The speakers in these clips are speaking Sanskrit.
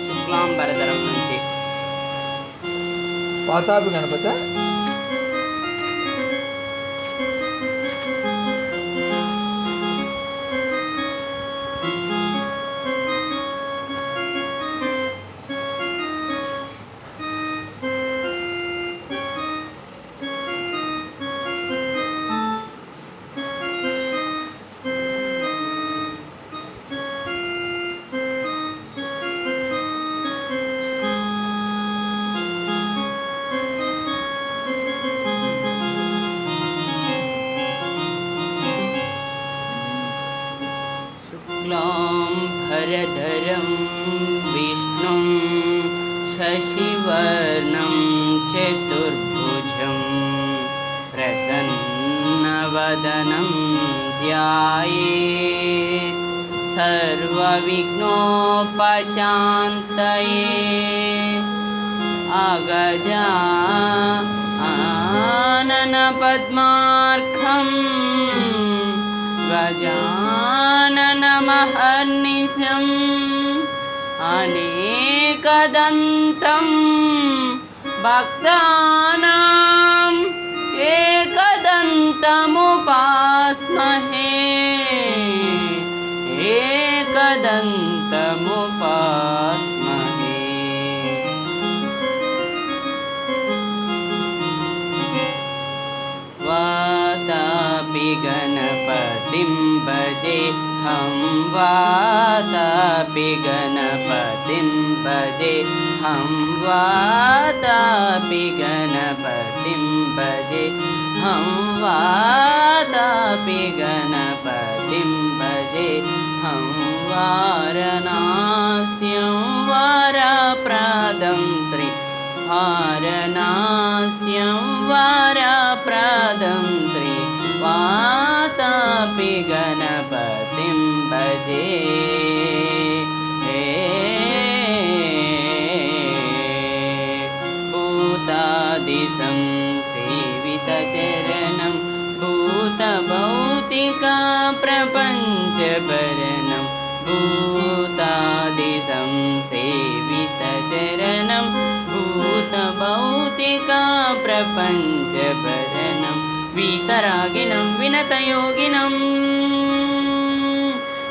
శుక్లాంబరధరం నుంచి వాతాపి గణపతి. शुक्लांबरधरं विष्णुं शशिवर्णं चतुर्भुजं प्रसन्नवदनं ध्यायेत् सर्वविघ्नोपशान्तये। अगजाननपद्मार्कं गजाननमहर्निशम् अनेकदन्तं भक्तानाम् एकदन्तमुपास्महे। एकदन्तमुपास्महे। वातापि गणपतिं भजे हम वातापि गणपतिं भजे हम वातापि गणपतिं भजे हम वातापि गणपतिं भजे हम। वारणास्यं वरप्रदं श्री वारणास्यं वरप्रदं श्री वातापि गणपतिं भजे। भूतादिशं सेवितचरणं भूतभौतिका प्रपञ्चभरणं भूतादिशं सेवितचरणं भूतभौतिका प्रपञ्चभरणं वीतरागिनं विनतयोगिनं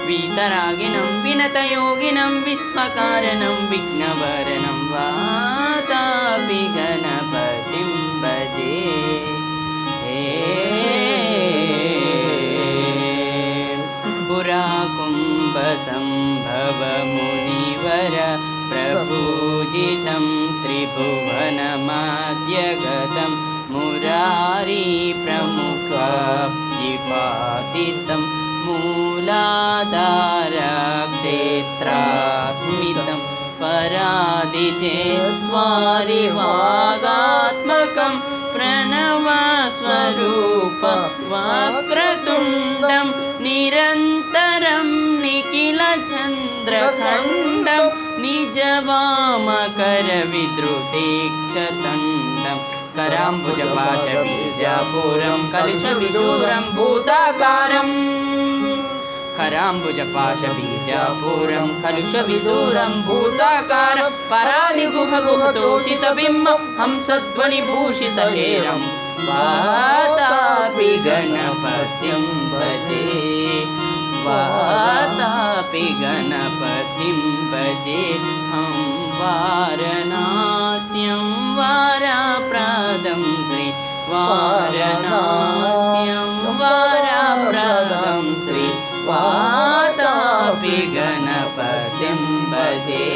वीतरागिनं विनतयोगिनं विश्वकारणं विघ्नहरणं वातापि गणपतिं भजे। पुराकुम्भसम्भव मुनिवर प्रपूजितं त्रिभुवनमाद्यगतं मुरारी प्रमुखविपासितं मूलाधारक्षेत्रास्मितं परादिचेत्वारिवागात्मकं प्रणवस्वरूप वक्रतुण्डं निरन्तरं निखिलचन्द्रखण्डं निजवामकरविद्रुतेक्षतण्डं कराम्बुजपाशबीजापूरं कलशविशूरं भूताकारम् कराम्बुजपाशबीजापूरं कलुषविदूरं भूताकारं परादिगुहगुहतोषितबिम्बं हंसध्वनिभूषितहेरं वातापि गणपतिं भजे। वातापि गणपतिं भजे हम। वारणास्यं वरप्रदं श्री वारणास्यं वरप्रदं श्री वातापि गणपतिं भजे।